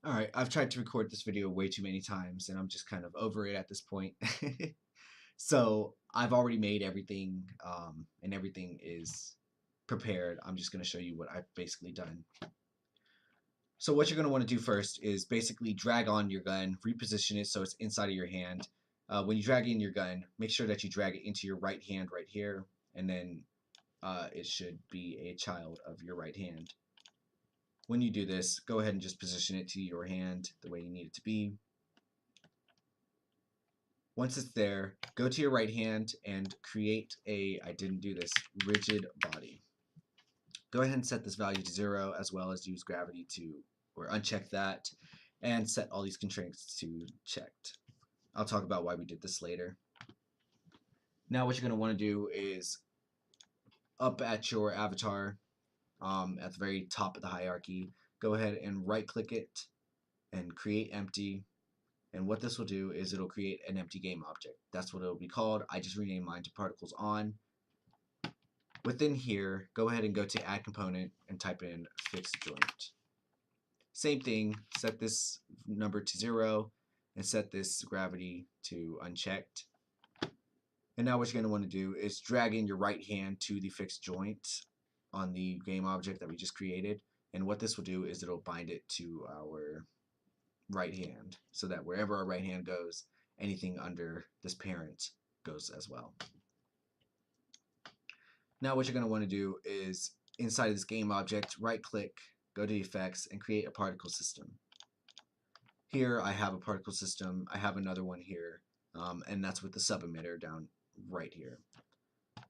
Alright, I've tried to record this video way too many times and I'm just kind of over it at this point. So I've already made everything and everything is prepared. I'm just going to show you what I've basically done. So what you're going to want to do first is basically drag on your gun, reposition it so it's inside of your hand. When you drag in your gun, make sure that you drag it into your right hand right here, and then it should be a child of your right hand. When you do this, go ahead and just position it to your hand the way you need it to be. Once it's there, go to your right hand and create a, I didn't do this, rigid body. Go ahead and set this value to 0, as well as use gravity to, or uncheck that, and set all these constraints to checked. I'll talk about why we did this later. Now what you're going to want to do is up at your avatar, at the very top of the hierarchy, go ahead and right click it and create empty, and what this will do is it'll create an empty game object. That's what it'll be called. I just renamed mine to particles on. Within here, go ahead and go to add component and type in fixed joint. Same thing, set this number to 0 and set this gravity to unchecked. And now what you're going to want to do is drag in your right hand to the fixed joint on the game object that we just created, and what this will do is it'll bind it to our right hand, so that wherever our right hand goes, anything under this parent goes as well. Now what you're going to want to do is inside of this game object, right click, go to effects, and create a particle system. Here I have a particle system, I have another one here, and that's with the sub emitter down right here.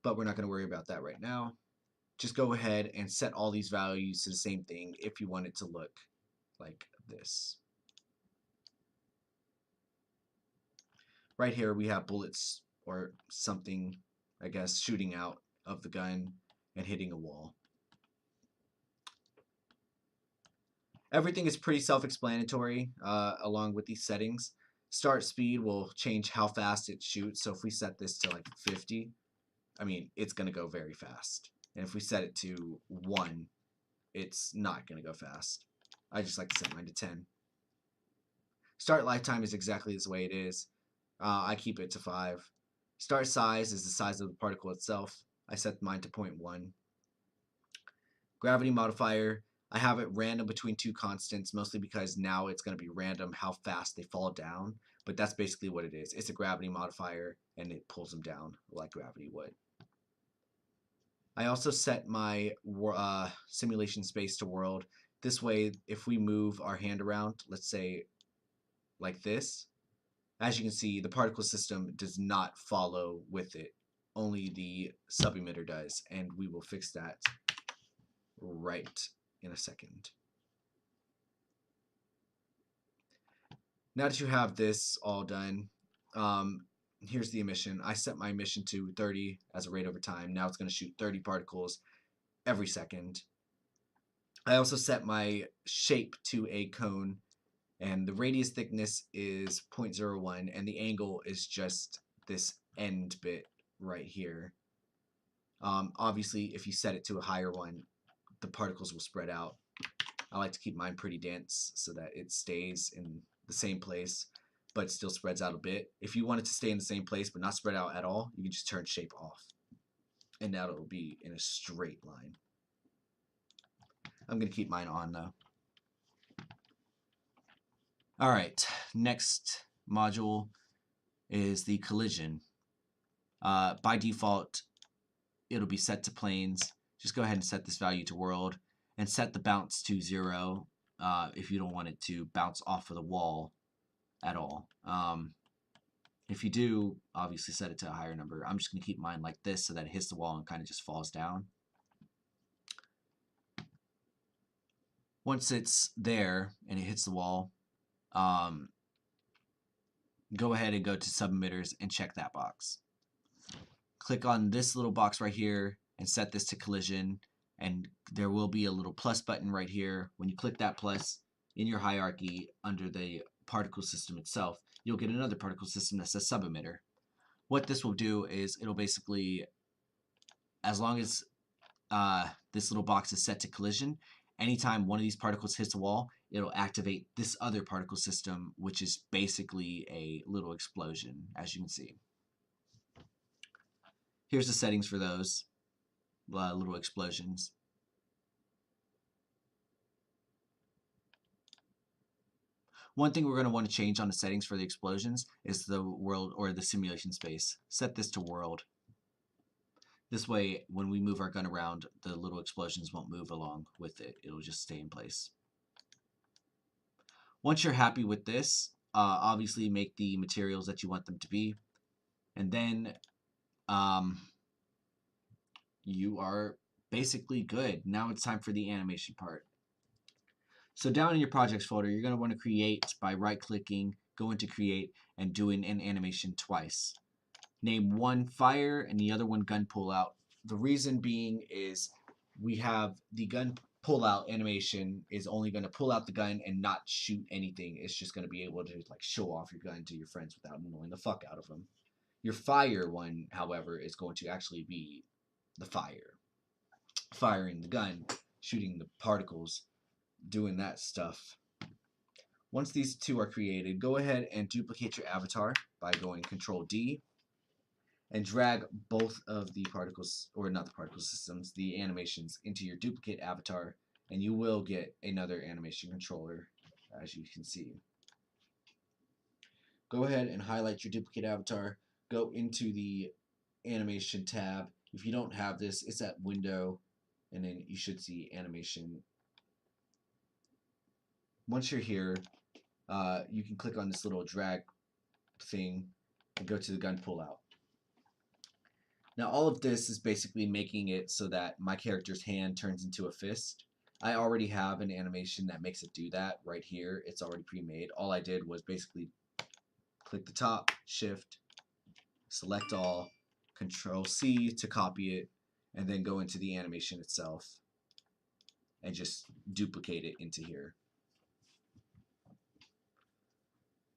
But we're not going to worry about that right now. Just go ahead and set all these values to the same thing if you want it to look like this. Right here we have bullets or something, I guess, shooting out of the gun and hitting a wall. Everything is pretty self-explanatory along with these settings. Start speed will change how fast it shoots, so if we set this to like 50, I mean, it's going to go very fast. And if we set it to 1, it's not going to go fast. I just like to set mine to 10. Start lifetime is exactly the way it is. I keep it to 5. Start size is the size of the particle itself. I set mine to 0.1. Gravity modifier, I have it random between 2 constants, mostly because now it's going to be random how fast they fall down. But that's basically what it is. It's a gravity modifier, and it pulls them down like gravity would. I also set my simulation space to world. This way, if we move our hand around, let's say like this, as you can see, the particle system does not follow with it. Only the sub-emitter does, and we will fix that right in a second. Now that you have this all done, here's the emission. I set my emission to 30 as a rate over time. Now it's going to shoot 30 particles every second. I also set my shape to a cone, and the radius thickness is 0.01, and the angle is just this end bit right here. Obviously, if you set it to a higher one, the particles will spread out. I like to keep mine pretty dense so that it stays in the same place, but still spreads out a bit. If you want it to stay in the same place but not spread out at all, you can just turn shape off, and now it'll be in a straight line. I'm going to keep mine on though. Alright, next module is the collision. By default, it'll be set to planes. Just go ahead and set this value to world, and set the bounce to 0 if you don't want it to bounce off of the wall at all. If you do, obviously set it to a higher number. I'm just going to keep mine like this so that it hits the wall and kind of just falls down. Once it's there and it hits the wall, go ahead and go to sub-emitters and check that box. Click on this little box right here and set this to collision, and there will be a little plus button right here. When you click that plus in your hierarchy under the particle system itself, you'll get another particle system that says sub-emitter. What this will do is it'll basically, as long as this little box is set to collision, anytime one of these particles hits the wall, it'll activate this other particle system, which is basically a little explosion, as you can see. Here's the settings for those little explosions. One thing we're going to want to change on the settings for the explosions is the world or the simulation space. Set this to world. This way, when we move our gun around, the little explosions won't move along with it. It'll just stay in place. Once you're happy with this, obviously make the materials that you want them to be. And then you are basically good. Now it's time for the animation part. So down in your projects folder, you're going to want to create by right-clicking, go into create, and doing an animation twice. Name one fire and the other one gun pull out. The reason being is we have the gun pull out animation is only going to pull out the gun and not shoot anything. It's just going to be able to like show off your gun to your friends without annoying the fuck out of them. Your fire one, however, is going to actually be the fire. Firing the gun, shooting the particles, doing that stuff. Once these two are created, go ahead and duplicate your avatar by going Control D and drag both of the particles, or not the particle systems, the animations into your duplicate avatar, and you will get another animation controller, as you can see. Go ahead and highlight your duplicate avatar, go into the animation tab. If you don't have this, it's at window, and then you should see animation. Once you're here, you can click on this little drag thing and go to the gun pull out. Now all of this is basically making it so that my character's hand turns into a fist. I already have an animation that makes it do that right here. It's already pre-made. All I did was basically click the top, shift, select all, Control C to copy it, and then go into the animation itself and just duplicate it into here.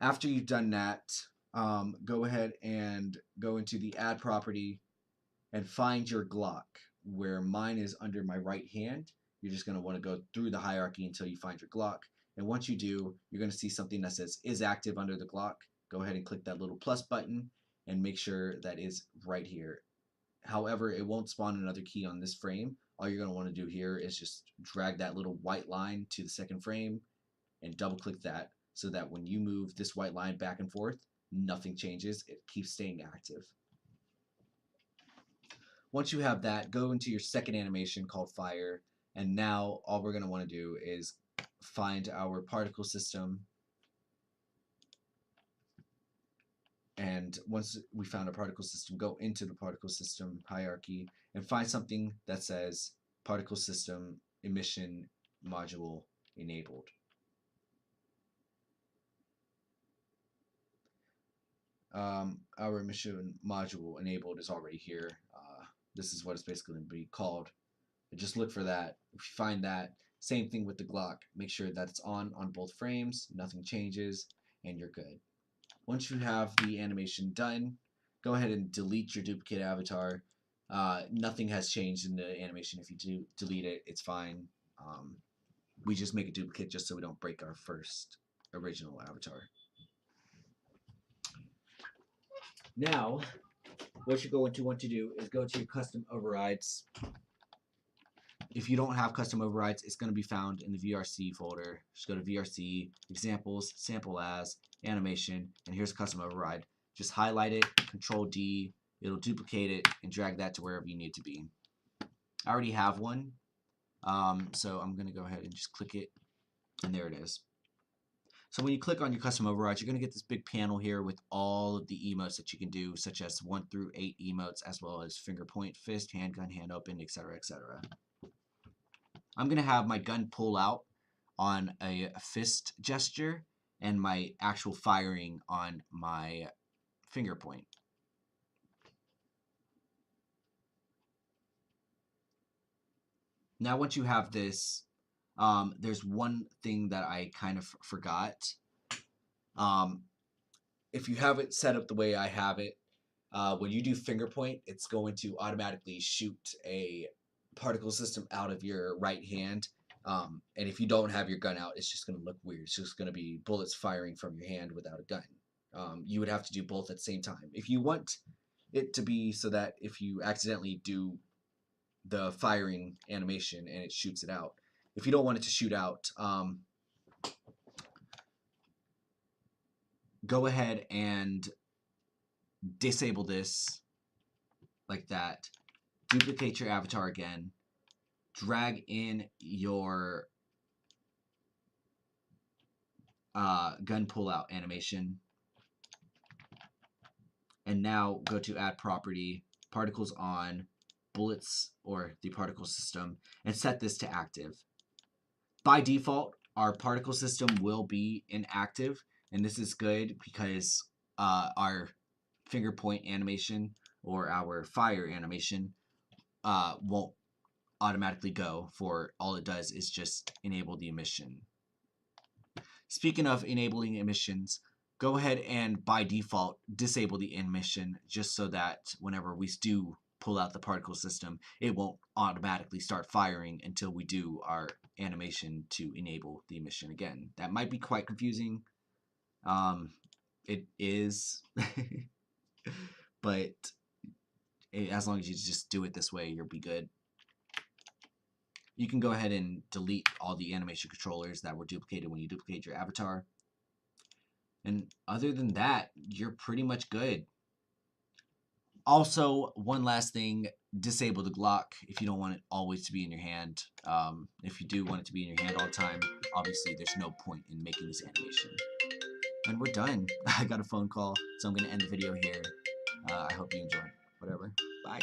After you've done that, go ahead and go into the add property and find your Glock. Where mine is under my right hand, you're just going to want to go through the hierarchy until you find your Glock. And once you do, you're going to see something that says is active under the Glock. Go ahead and click that little plus button and make sure that is right here. However, it won't spawn another key on this frame. All you're going to want to do here is just drag that little white line to the second frame and double click that so that when you move this white line back and forth, nothing changes. It keeps staying active. Once you have that, go into your second animation called fire, and now all we're going to want to do is find our particle system. And once we found a particle system, go into the particle system hierarchy and find something that says particle system emission module enabled. Our emission module enabled is already here. This is what it's basically going to be called. Just look for that. If you find that, same thing with the Glock. Make sure that it's on both frames, nothing changes, and you're good. Once you have the animation done, go ahead and delete your duplicate avatar. Nothing has changed in the animation. If you do delete it, it's fine. We just make a duplicate just so we don't break our first original avatar. Now, what you're going to want to do is go to your custom overrides. If you don't have custom overrides, it's going to be found in the VRC folder. Just go to VRC, examples, sample as, animation, and here's custom override. Just highlight it, Control D, it'll duplicate it, and drag that to wherever you need to be. I already have one, so I'm going to go ahead and just click it, and there it is. So when you click on your custom overrides, you're going to get this big panel here with all of the emotes that you can do, such as 1 through 8 emotes, as well as finger point, fist, handgun, hand open, etc., etc. I'm going to have my gun pull out on a fist gesture and my actual firing on my finger point. Now once you have this, there's one thing that I kind of forgot. If you have it set up the way I have it, when you do finger point, it's going to automatically shoot a particle system out of your right hand And if you don't have your gun out, it's just going to look weird. It's just going to be bullets firing from your hand without a gun. You would have to do both at the same time. If you want it to be so that if you accidentally do the firing animation and it shoots it out, if you don't want it to shoot out, go ahead and disable this like that. Duplicate your avatar again. Drag in your gun pullout animation. And now go to add property, particles on, bullets, or the particle system, and set this to active. By default, our particle system will be inactive, and this is good because our finger point animation or our fire animation won't automatically go, for all it does is just enable the emission. Speaking of enabling emissions, go ahead and by default disable the emission, just so that whenever we do pull out the particle system, it won't automatically start firing until we do our animation to enable the emission again. That might be quite confusing. It is, but as long as you just do it this way, you'll be good. You can go ahead and delete all the animation controllers that were duplicated when you duplicate your avatar. And other than that, you're pretty much good. Also, one last thing, disable the Glock if you don't want it always to be in your hand. If you do want it to be in your hand all the time, obviously there's no point in making this animation. And we're done. I got a phone call, so I'm going to end the video here. I hope you enjoyed. Whatever. Bye.